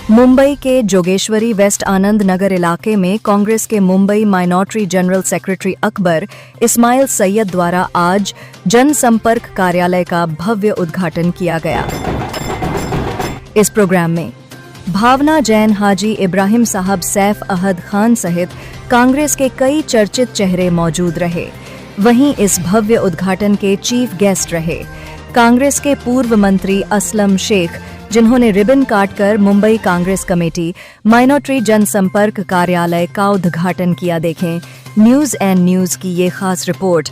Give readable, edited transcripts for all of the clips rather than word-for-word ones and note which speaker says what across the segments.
Speaker 1: मुंबई के जोगेश्वरी वेस्ट आनंद नगर इलाके में कांग्रेस के Mumbai minority general secretary Akbar Ismail Syed द्वारा आज जनसंपर्क कार्यालय का भव्य उद्घाटन किया गया। इस प्रोग्राम में भावना जैन, हाजी इब्राहिम साहब, सैफ अहद खान सहित कांग्रेस के कई चर्चित चेहरे मौजूद रहे। वहीं इस भव्य उद्घाटन के चीफ गेस्ट रहे कांग्रेस के पूर्व मंत्री असलम शेख, जिन्होंने रिबन काटकर मुंबई कांग्रेस कमेटी माइनॉरिटी जनसंपर्क कार्यालय का उद्घाटन किया। देखें न्यूज एंड न्यूज की ये खास रिपोर्ट।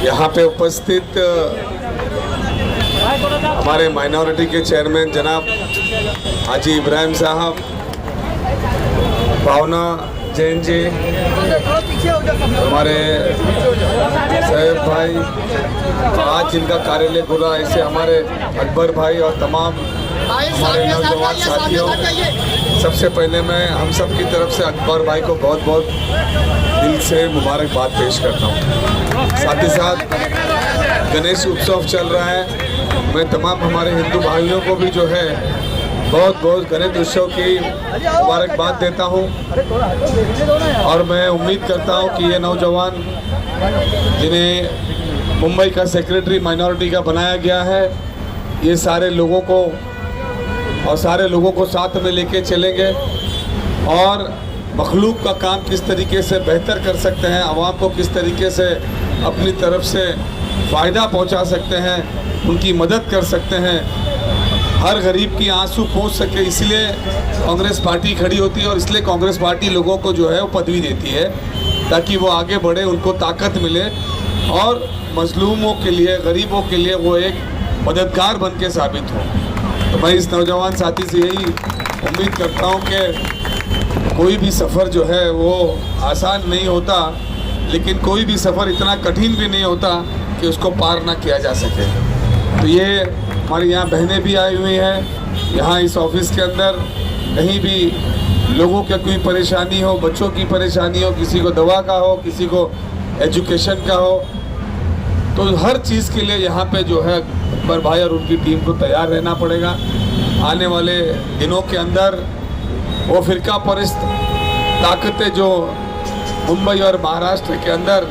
Speaker 2: यहाँ पे उपस्थित हमारे माइनॉरिटी के चेयरमैन जनाब हाजी इब्राहिम साहब, भावना जैन जी, हमारे सैफ भाई, आज जिनका कार्यालय खुला, ऐसे हमारे अकबर भाई और तमाम हमारे नौजवान साथियों, सबसे पहले मैं हम सब की तरफ से अकबर भाई को बहुत बहुत दिल से मुबारकबाद पेश करता हूँ। साथ ही साथ गणेश उत्सव चल रहा है, मैं तमाम हमारे हिंदू भाइयों को भी जो है बहुत बहुत गणेश उत्सव की मुबारकबाद देता हूँ। और मैं उम्मीद करता हूँ कि ये नौजवान जिन्हें मुंबई का सेक्रेटरी माइनॉरिटी का बनाया गया है, ये सारे लोगों को साथ में लेके चलेंगे और मखलूक का काम किस तरीके से बेहतर कर सकते हैं, आवाम को किस तरीके से अपनी तरफ से फ़ायदा पहुंचा सकते हैं, उनकी मदद कर सकते हैं, हर गरीब की आंसू पहुंच सके, इसलिए कांग्रेस पार्टी खड़ी होती है। और इसलिए कांग्रेस पार्टी लोगों को जो है वो पदवी देती है ताकि वो आगे बढ़े, उनको ताकत मिले और मजलूमों के लिए, गरीबों के लिए वो एक मददगार बन के साबित हो। तो मैं इस नौजवान साथी से यही उम्मीद करता हूँ कि कोई भी सफ़र जो है वो आसान नहीं होता, लेकिन कोई भी सफ़र इतना कठिन भी नहीं होता कि उसको पार ना किया जा सके। तो ये हमारे यहाँ बहनें भी आई हुई हैं, यहाँ इस ऑफिस के अंदर कहीं भी लोगों की कोई परेशानी हो, बच्चों की परेशानी हो, किसी को दवा का हो, किसी को एजुकेशन का हो, तो हर चीज़ के लिए यहाँ पे जो है अकबर भाई और उनकी टीम को तैयार रहना पड़ेगा। आने वाले दिनों के अंदर वो फिरका परस्त ताकतें जो मुंबई और महाराष्ट्र के अंदर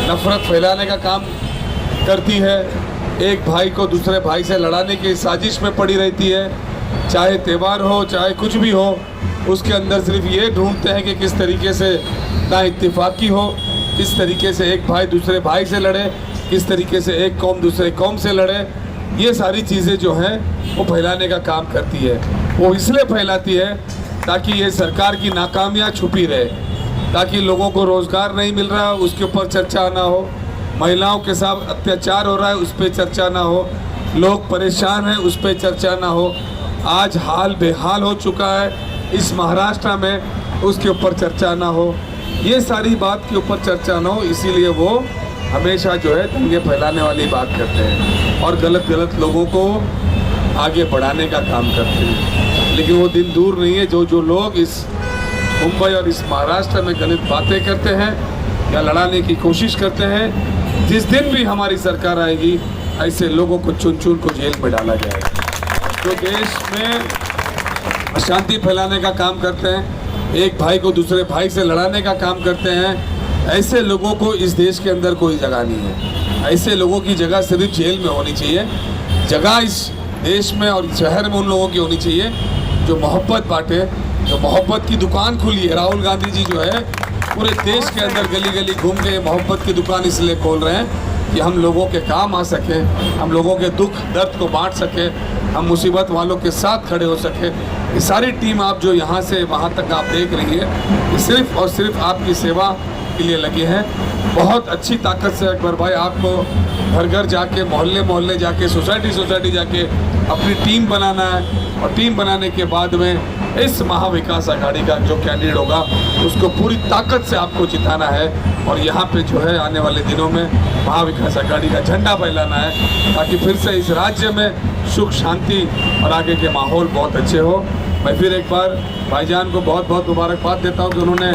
Speaker 2: नफरत फैलाने का काम करती है, एक भाई को दूसरे भाई से लड़ाने की साजिश में पड़ी रहती है, चाहे त्यौहार हो चाहे कुछ भी हो, उसके अंदर सिर्फ ये ढूंढते हैं कि किस तरीके से ना इत्तेफाकी हो, किस तरीके से एक भाई दूसरे भाई से लड़े, किस तरीके से एक कौम दूसरे कौम से लड़े। ये सारी चीज़ें जो हैं वो फैलाने का काम करती है। वो इसलिए फैलाती है ताकि ये सरकार की नाकामियाँ छुपी रहे, ताकि लोगों को रोज़गार नहीं मिल रहा उसके ऊपर चर्चा ना हो, महिलाओं के साथ अत्याचार हो रहा है उस पर चर्चा ना हो, लोग परेशान हैं उस पर चर्चा ना हो। आज हाल बेहाल हो चुका है इस महाराष्ट्र में, उसके ऊपर चर्चा ना हो, ये सारी बात के ऊपर चर्चा ना हो, इसीलिए वो हमेशा जो है दंगे फैलाने वाली बात करते हैं और गलत लोगों को आगे बढ़ाने का काम करते हैं। लेकिन वो दिन दूर नहीं है जो लोग इस मुंबई और इस महाराष्ट्र में गलत बातें करते हैं या लड़ाने की कोशिश करते हैं, जिस दिन भी हमारी सरकार आएगी ऐसे लोगों को चुन को जेल में डाला जाएगा। जो देश में अशांति फैलाने का काम करते हैं, एक भाई को दूसरे भाई से लड़ाने का काम करते हैं, ऐसे लोगों को इस देश के अंदर कोई जगह नहीं है। ऐसे लोगों की जगह सिर्फ जेल में होनी चाहिए। जगह इस देश में और शहर में उन लोगों की होनी चाहिए जो मोहब्बत बांटे, जो मोहब्बत की दुकान खुली है। राहुल गांधी जी जो है पूरे देश के अंदर गली गली घूम के मोहब्बत की दुकान इसलिए खोल रहे हैं कि हम लोगों के काम आ सकें, हम लोगों के दुख दर्द को बांट सकें, हम मुसीबत वालों के साथ खड़े हो सकें। ये सारी टीम आप जो यहाँ से वहाँ तक आप देख रही है, ये सिर्फ और सिर्फ आपकी सेवा के लिए लगे हैं। बहुत अच्छी ताकत से अकबर भाई आपको घर घर जाके, मोहल्ले मोहल्ले जाके, सोसाइटी सोसाइटी जाके अपनी टीम बनाना है, और टीम बनाने के बाद में इस महाविकास आघाड़ी का जो कैंडिडेट होगा उसको पूरी ताकत से आपको जिताना है। और यहाँ पे जो है आने वाले दिनों में महाविकास आघाड़ी का झंडा फहलाना है, ताकि फिर से इस राज्य में सुख शांति और आगे के माहौल बहुत अच्छे हो। मैं फिर एक बार भाईजान को बहुत बहुत मुबारकबाद देता हूँ कि उन्होंने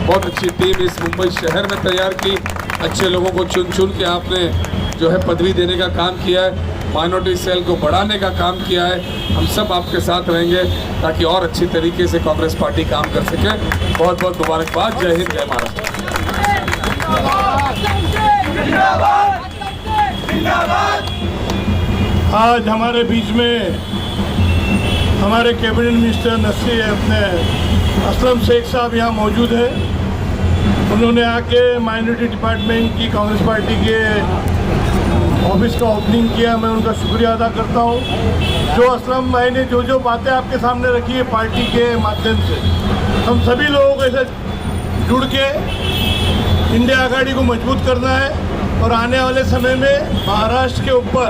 Speaker 2: बहुत अच्छी टीम इस मुंबई शहर में तैयार की, अच्छे लोगों को चुन चुन के आपने जो है पदवी देने का काम किया है, माइनॉरिटी सेल को बढ़ाने का काम किया है। हम सब आपके साथ रहेंगे ताकि और अच्छी तरीके से कांग्रेस पार्टी काम कर सके। बहुत बहुत मुबारकबाद। जय हिंद, जय महाराष्ट्र।
Speaker 3: आज हमारे बीच में हमारे कैबिनेट मिनिस्टर नसी अपने असलम शेख साहब यहाँ मौजूद है। उन्होंने आके माइनॉरिटी डिपार्टमेंट की कांग्रेस पार्टी के ऑफिस का ओपनिंग किया। मैं उनका शुक्रिया अदा करता हूँ। जो असलम भाई ने जो जो बातें आपके सामने रखी है पार्टी के माध्यम से, हम सभी लोगों को ऐसे जुड़ के इंडिया आघाड़ी को मजबूत करना है, और आने वाले समय में महाराष्ट्र के ऊपर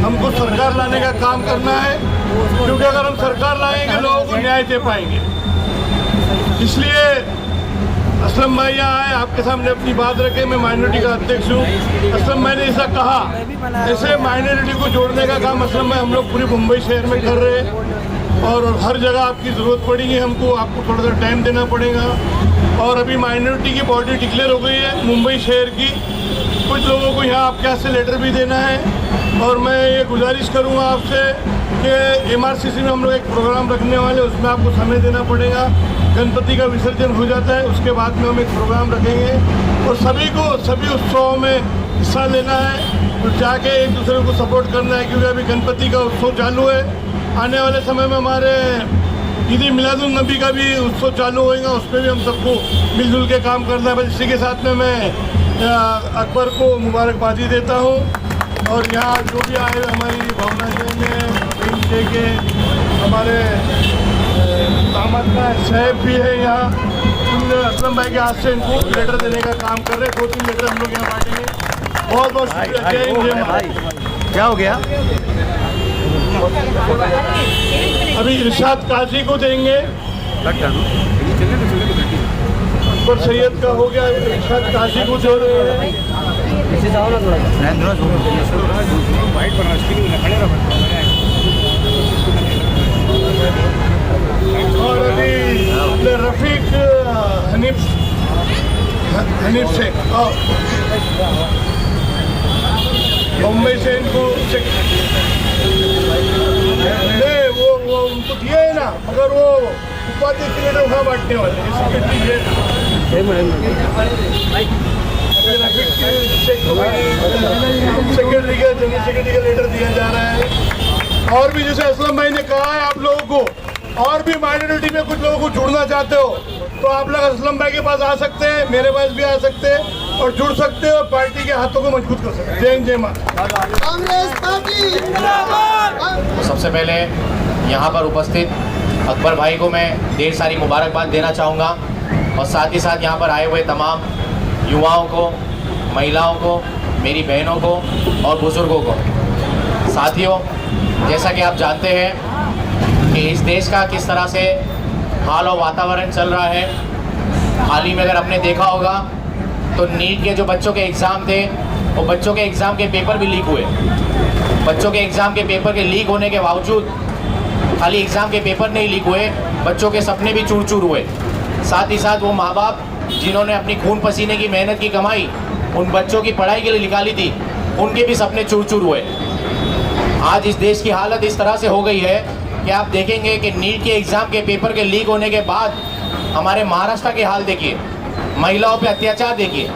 Speaker 3: हमको सरकार लाने का काम करना है, क्योंकि अगर हम सरकार लाएंगे लोगों को न्याय दे पाएंगे। इसलिए असलम भाई यहाँ आए, आपके सामने अपनी बात रखे। मैं माइनॉरिटी का अध्यक्ष हूँ। असलम भाई ने ऐसा कहा, ऐसे माइनॉरिटी को जोड़ने का काम असलम भाई हम लोग पूरे मुंबई शहर में कर रहे हैं, और हर जगह आपकी ज़रूरत पड़ेगी हमको, आपको थोड़ा सा टाइम देना पड़ेगा। और अभी माइनॉरिटी की बॉडी डिक्लेयर हो गई है मुंबई शहर की। कुछ लोगों को यहाँ आपके हाथ से लेटर भी देना है, और मैं ये गुजारिश करूँगा आपसे कि MRCC में हम लोग एक प्रोग्राम रखने वाले, उसमें आपको समय देना पड़ेगा। गणपति का विसर्जन हो जाता है, उसके बाद में हम एक प्रोग्राम रखेंगे, और सभी को सभी उत्सवों में हिस्सा लेना है, और जाके एक दूसरे को सपोर्ट करना है, क्योंकि अभी गणपति का उत्सव चालू है। आने वाले समय में हमारे ईद मिलादुन नबी का भी उत्सव चालू होएगा, उस पर भी हम सबको मिलजुल के काम करना है। बस इसी के साथ में मैं अकबर को मुबारकबादी देता हूँ, और यहाँ जो भी आए हुए हमारी भावना के हमारे दामाद का साहब भी है यहाँ, उन्होंने असलम भाई के हाथ से इनको लेटर देने का काम कर रहे हैं। 2-3 लेटर हम लोग यहाँ बांटेंगे। बहुत बहुत शुक्रिया। जय हिंद, जय महाराष्ट्र।
Speaker 4: क्या हो गया?
Speaker 3: अभी इरशाद काजी को देंगे, अकबर सैयद का हो गया, इरशाद काजी को दे रहे हैं। और अभी अपने रफीक हनीफ शेख मुंबई से इनको वो उनको दिए है ना, मगर वो उपाध्यक्ष के लिए वहाँ बांटने वाले सेक्रेटरी का, जनरल सेक्रेटरी का लेटर दिया जा रहा है। और भी जैसे असलम भाई ने कहा है, आप लोगों को और भी माइनॉरिटी में कुछ लोगों को जुड़ना चाहते हो तो आप लोग असलम भाई के पास आ सकते हैं, मेरे पास भी आ सकते हैं, और जुड़ सकते हैं, और पार्टी के हाथों को मजबूत कर सकते हैं। जय हिंद, जय महाराष्ट्र।
Speaker 5: कांग्रेस पार्टी जिंदाबाद।
Speaker 4: सबसे पहले यहाँ पर उपस्थित अकबर भाई को मैं ढेर सारी मुबारकबाद देना चाहूँगा, और साथ ही साथ यहाँ पर आए हुए तमाम युवाओं को, महिलाओं को, मेरी बहनों को और बुज़ुर्गों को। साथियों, जैसा कि आप जानते हैं कि इस देश का किस तरह से हाल और वातावरण चल रहा है। हाल ही में अगर आपने देखा होगा तो नीट के जो बच्चों के एग्ज़ाम थे, वो बच्चों के एग्ज़ाम के पेपर भी लीक हुए। बच्चों के एग्ज़ाम के पेपर के लीक होने के बावजूद खाली एग्ज़ाम के पेपर नहीं लीक हुए, बच्चों के सपने भी चूर चूर हुए। साथ ही साथ वो माँ बाप जिन्होंने अपनी खून पसीने की मेहनत की कमाई उन बच्चों की पढ़ाई के लिए निकाली थी, उनके भी सपने चूर चूर हुए। आज इस देश की हालत इस तरह से हो गई है कि आप देखेंगे कि नीट के एग्ज़ाम के पेपर के लीक होने के बाद हमारे महाराष्ट्र के हाल देखिए, महिलाओं पे अत्याचार देखिए।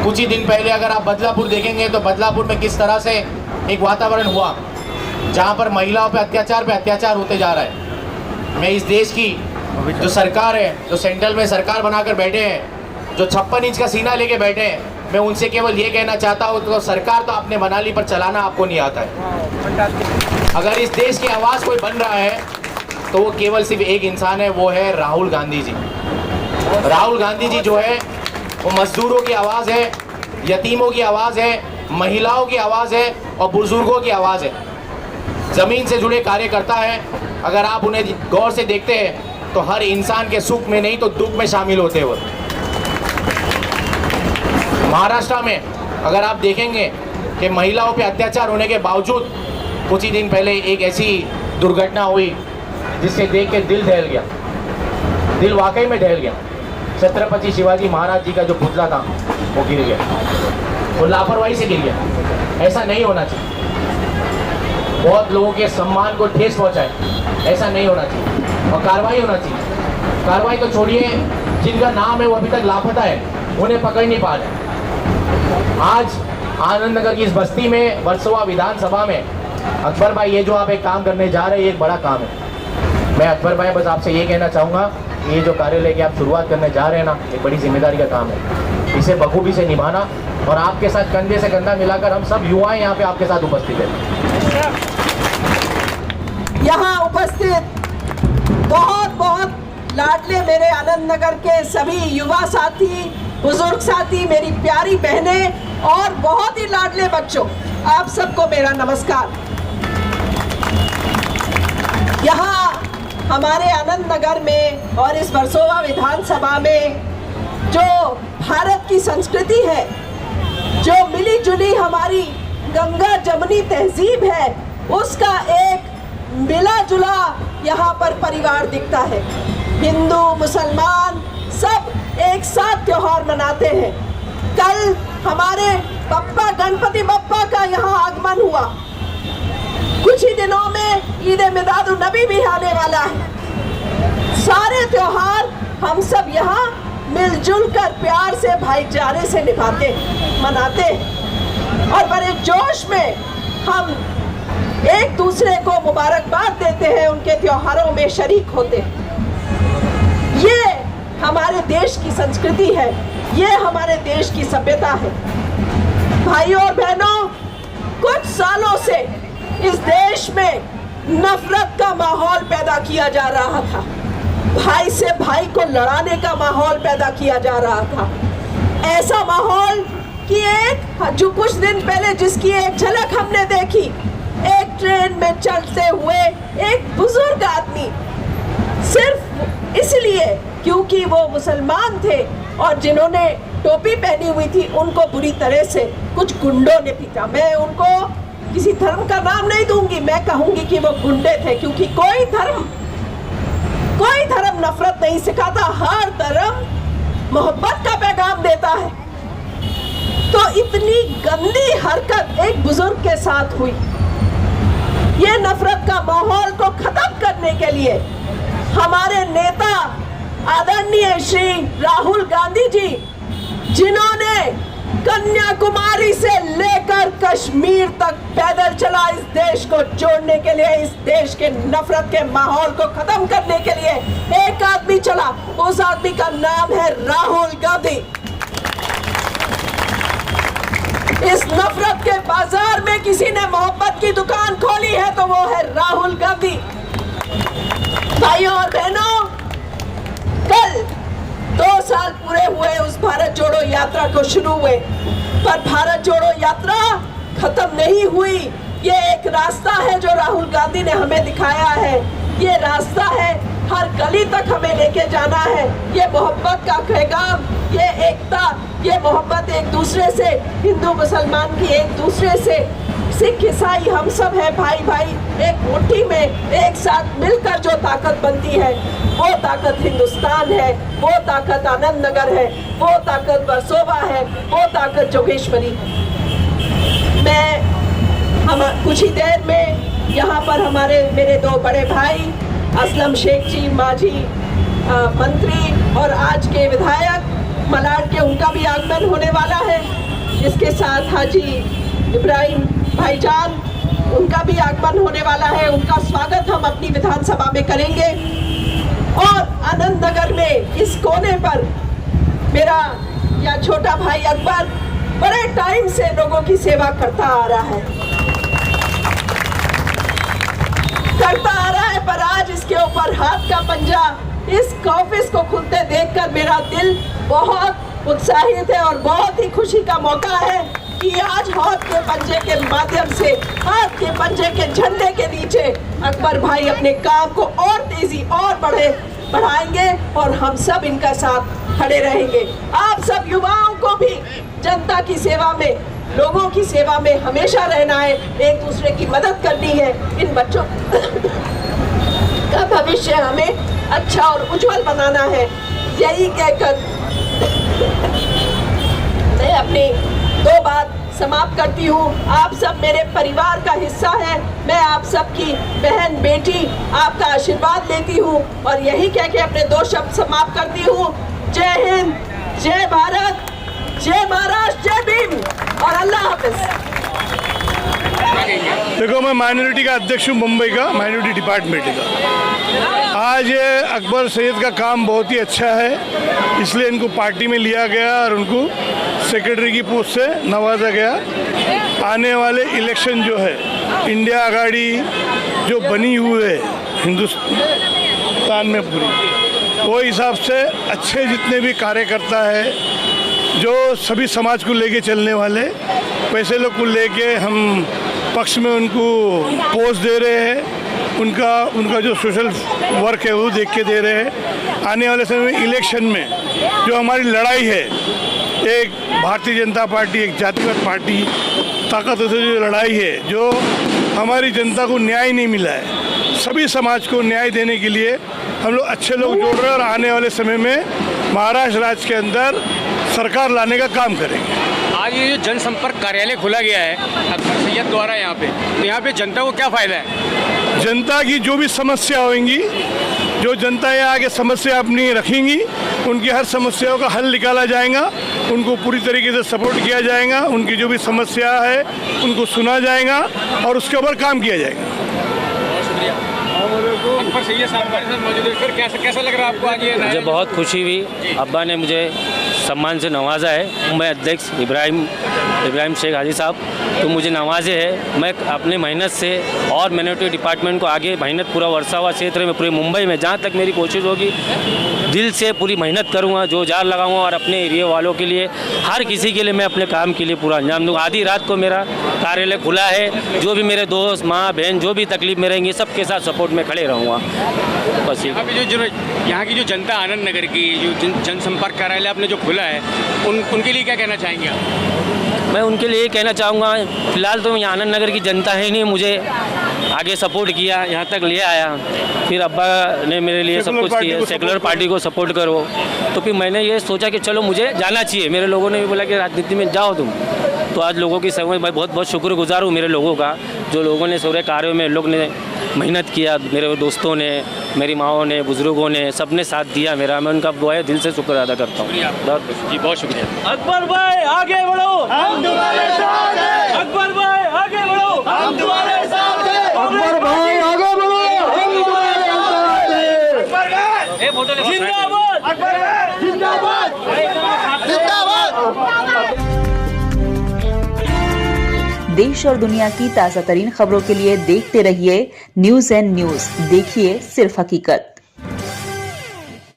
Speaker 4: कुछ ही दिन पहले अगर आप बदलापुर देखेंगे तो बदलापुर में किस तरह से एक वातावरण हुआ जहाँ पर महिलाओं पे अत्याचार होते जा रहा है। मैं इस देश की जो सरकार है, जो सेंट्रल में सरकार बनाकर बैठे हैं, जो 56 इंच का सीना लेके बैठे हैं, मैं उनसे केवल ये कहना चाहता हूँ, तो सरकार तो आपने बना ली पर चलाना आपको नहीं आता है। अगर इस देश की आवाज़ कोई बन रहा है तो वो केवल सिर्फ एक इंसान है, वो है राहुल गांधी जी। राहुल गांधी जी जो है वो मजदूरों की आवाज़ है, यतीमों की आवाज़ है, महिलाओं की आवाज़ है और बुजुर्गों की आवाज़ है। ज़मीन से जुड़े कार्यकर्ता है। अगर आप उन्हें गौर से देखते हैं तो हर इंसान के सुख में नहीं तो दुख में शामिल होते हैं वो। महाराष्ट्र में अगर आप देखेंगे कि महिलाओं पे अत्याचार होने के बावजूद कुछ ही दिन पहले एक ऐसी दुर्घटना हुई जिससे देख के दिल दहल गया, दिल वाकई में दहल गया। छत्रपति शिवाजी महाराज जी का जो पुतला था वो गिर गया, वो लापरवाही से गिर गया। ऐसा नहीं होना चाहिए। बहुत लोगों के सम्मान को ठेस पहुंचाए, ऐसा नहीं होना चाहिए और कार्रवाई होना चाहिए। कार्रवाई तो छोड़िए, जिनका नाम है वो अभी तक लापता है, उन्हें पकड़ नहीं पा रहे। आज आनंद नगर की इस बस्ती में वर्सोवा विधानसभा में अकबर भाई, ये जो आप एक काम करने जा रहे हैं ये एक बड़ा काम है। मैं अकबर भाई बस आपसे ये कहना चाहूँगा, ये जो कार्यालय की आप शुरुआत करने जा रहे हैं ना, एक बड़ी जिम्मेदारी का काम है। इसे बखूबी से निभाना और आपके साथ कंधे से कंधा मिलाकर हम सब युवा यहाँ पे आपके साथ उपस्थित हैं।
Speaker 6: यहाँ उपस्थित बहुत लाडले मेरे आनंद नगर के सभी युवा साथी, बुजुर्ग साथी, मेरी प्यारी बहनें और बहुत ही लाडले बच्चों, आप सबको मेरा नमस्कार। यहाँ हमारे आनंद नगर में और इस वर्सोवा विधानसभा में जो भारत की संस्कृति है, जो मिली जुली हमारी गंगा जमुनी तहजीब है, उसका एक मिला जुला यहाँ पर परिवार दिखता है। हिंदू मुसलमान सब एक साथ त्योहार मनाते हैं। कल हमारे बप्पा गणपति बप्पा का यहाँ आगमन हुआ। कुछ ही दिनों में ईद मिलादुन नबी भी आने वाला है। सारे त्योहार हम सब यहाँ मिलजुल कर प्यार से भाईचारे से निभाते मनाते हैं और बड़े जोश में हम एक दूसरे को मुबारकबाद देते हैं, उनके त्योहारों में शरीक होते हैं। ये हमारे देश की संस्कृति है, ये हमारे देश की सभ्यता है। भाइयों और बहनों, कुछ सालों से इस देश में नफरत का माहौल पैदा किया जा रहा था। भाई से भाई को लड़ाने का माहौल पैदा किया जा रहा था। ऐसा माहौल कि जो कुछ दिन पहले जिसकी एक झलक हमने देखी, एक ट्रेन में चलते हुए एक बुजुर्ग आदमी सिर्फ इसलिए क्योंकि वो मुसलमान थे और जिन्होंने टोपी पहनी हुई थी, उनको बुरी तरह से कुछ गुंडों ने पीटा। मैं उनको किसी धर्म का नाम नहीं दूंगी, मैं कहूंगी कि वो गुंडे थे, क्योंकि कोई धर्म नफरत नहीं सिखाता, हर धर्म मोहब्बत का पैगाम देता है। तो इतनी गंदी हरकत एक बुजुर्ग के साथ हुई। ये नफरत का माहौल को खत्म करने के लिए हमारे नेता आदरणीय श्री राहुल गांधी जी, जिन्होंने कन्याकुमारी से लेकर कश्मीर तक पैदल चला इस देश को जोड़ने के लिए, इस देश के नफरत के माहौल को खत्म करने के लिए एक आदमी चला, उस आदमी का नाम है राहुल गांधी। इस नफरत के बाजार में किसी ने मोहब्बत की दुकान खोली है तो वो है राहुल गांधी। भाइयों और बहनों, कल 2 साल पूरे हुए उस भारत जोड़ो यात्रा को शुरू हुए, पर भारत जोड़ो यात्रा खत्म नहीं हुई। ये एक रास्ता है जो राहुल गांधी ने हमें दिखाया है। ये रास्ता है, हर गली तक हमें लेके जाना है। ये मोहब्बत का पैगाम, ये एकता, ये मोहब्बत एक दूसरे से, हिंदू मुसलमान की एक दूसरे से, सिख ईसाई हम सब है भाई भाई, एक मुट्ठी में एक साथ मिलकर जो ताकत बनती है, वो ताकत हिंदुस्तान है, वो ताकत आनंद नगर है, वो ताकत वर्सोवा है, वो ताकत जोगेश्वरी। हम कुछ ही देर में यहाँ पर मेरे 2 बड़े भाई असलम शेख जी, माजी मंत्री और आज के विधायक मलाड के, उनका भी आगमन होने वाला है। इसके साथ हाजी इब्राहिम भाईजान, उनका भी आगमन होने वाला है। उनका स्वागत हम अपनी विधानसभा में करेंगे। और आनंद नगर में इस कोने पर मेरा या छोटा भाई अकबर बड़े टाइम से लोगों की सेवा करता आ रहा है, पर आज इसके ऊपर हाथ का पंजा, इस ऑफिस को खुलते देखकर मेरा दिल बहुत उत्साहित है और बहुत ही खुशी का मौका है कि आज हाथ के पंजे के माध्यम से, हाथ के पंजे के झंडे के नीचे अकबर भाई अपने काम को और तेजी और बढ़ाएंगे और हम सब इनका साथ खड़े रहेंगे। आप सब युवाओं को भी जनता की सेवा में, लोगों की सेवा में हमेशा रहना है, एक दूसरे की मदद करनी है। इन बच्चों का भविष्य हमें अच्छा और उज्जवल बनाना है। यही कहकर मैं अपनी 2 बात समाप्त करती हूँ। आप सब मेरे परिवार का हिस्सा हैं। मैं आप सबकी बहन बेटी आपका आशीर्वाद लेती हूँ और यही कह के अपने 2 शब्द समाप्त करती हूँ। जय हिंद, जय भारत, जय महाराष्ट्र, जय भीम और अल्लाह हाफिज।
Speaker 3: देखो, मैं माइनॉरिटी का अध्यक्ष हूँ, मुंबई का माइनॉरिटी डिपार्टमेंट का। आज ये अकबर सैयद का काम बहुत ही अच्छा है, इसलिए इनको पार्टी में लिया गया और उनको सेक्रेटरी की पोस्ट से नवाजा गया। आने वाले इलेक्शन जो है, इंडिया आघाड़ी जो बनी हुई है हिंदुस्तान में पूरी, वो हिसाब से अच्छे जितने भी कार्यकर्ता है, जो सभी समाज को लेके चलने वाले, पैसे लोग को लेके हम पक्ष में उनको पोस्ट दे रहे हैं। उनका जो सोशल वर्क है वो देख के दे रहे हैं। आने वाले समय में इलेक्शन में जो हमारी लड़ाई है, एक भारतीय जनता पार्टी, एक जातिगत पार्टी ताकतों से जो लड़ाई है, जो हमारी जनता को न्याय नहीं मिला है, सभी समाज को न्याय देने के लिए हम लोग अच्छे लोग जोड़ रहे हैं और आने वाले समय में महाराष्ट्र राज्य के अंदर सरकार लाने का काम करेंगे।
Speaker 7: आज ये जो जनसंपर्क कार्यालय खोला गया है अकबर सैयद द्वारा यहाँ पे, तो यहाँ पे जनता को क्या फ़ायदा है?
Speaker 3: जनता की जो भी समस्या होंगी, जो जनता यहाँ आके समस्या अपनी रखेंगी, उनकी हर समस्याओं का हल निकाला जाएगा, उनको पूरी तरीके से सपोर्ट किया जाएगा, उनकी जो भी समस्या है उनको सुना जाएगा और उसके ऊपर काम किया जाएगा।
Speaker 7: अकबर सैयद साहब हमारे साथ मौजूद है, फिर कैसा लग रहा है आपको आज ये?
Speaker 8: मुझे बहुत खुशी हुई, अब्बा ने मुझे सम्मान से नवाजा है। मैं अध्यक्ष इब्राहिम शेख हाजी साहब तो मुझे नवाजे है। मैं अपने मेहनत से और माइनॉरिटी डिपार्टमेंट को आगे मेहनत पूरा वर्सावा क्षेत्र में, पूरे मुंबई में जहाँ तक मेरी कोशिश होगी, दिल से पूरी मेहनत करूँगा, जो जार लगाऊँगा और अपने एरिया वालों के लिए, हर किसी के लिए मैं अपने काम के लिए पूरा अंजाम दूँगा। आधी रात को मेरा कार्यालय खुला है, जो भी मेरे दोस्त, माँ बहन, जो भी तकलीफ में रहेंगी, सबके साथ सपोर्ट में खड़े रहूँगा। बस ये
Speaker 7: यहाँ की जो जनता, आनंद नगर की जो जनसंपर्क कार्यालय आपने जो खुला है, उनके लिए क्या कहना चाहेंगे आप?
Speaker 8: मैं उनके लिए कहना चाहूँगा, फ़िलहाल तो यहाँ आनंद नगर की जनता है नहीं, मुझे आगे सपोर्ट किया, यहाँ तक ले आया, फिर अब्बा ने मेरे लिए सब कुछ किया, सेकुलर पार्टी को सपोर्ट करो, तो फिर मैंने ये सोचा कि चलो मुझे जाना चाहिए। मेरे लोगों ने भी बोला कि राजनीति में जाओ तुम, तो आज लोगों की सेवा, मैं बहुत बहुत शुक्रगुजार हूँ मेरे लोगों का, जो लोगों ने सारे कार्यों में लोग ने मेहनत किया, मेरे दोस्तों ने, मेरी माओं ने, बुजुर्गों ने, सबने साथ दिया मेरा। मैं उनका बहुत दिल से शुक्र अदा करता हूँ।
Speaker 7: जी बहुत शुक्रिया।
Speaker 8: अकबर भाई आगे बढ़ो,
Speaker 5: हम तुम्हारे साथ हैं।
Speaker 8: अकबर भाई आगे बढ़ो,
Speaker 5: हम तुम्हारे साथ हैं। अकबर भाई आगे बढ़ो, हम तुम्हारे साथ हैं।
Speaker 8: जिंदाबाद
Speaker 5: अकबर भाई जिंदाबाद, जिंदाबाद।
Speaker 9: देश और दुनिया की ताज़ा तरीन खबरों के लिए देखते रहिए न्यूज़ एंड न्यूज़। देखिए सिर्फ हकीकत।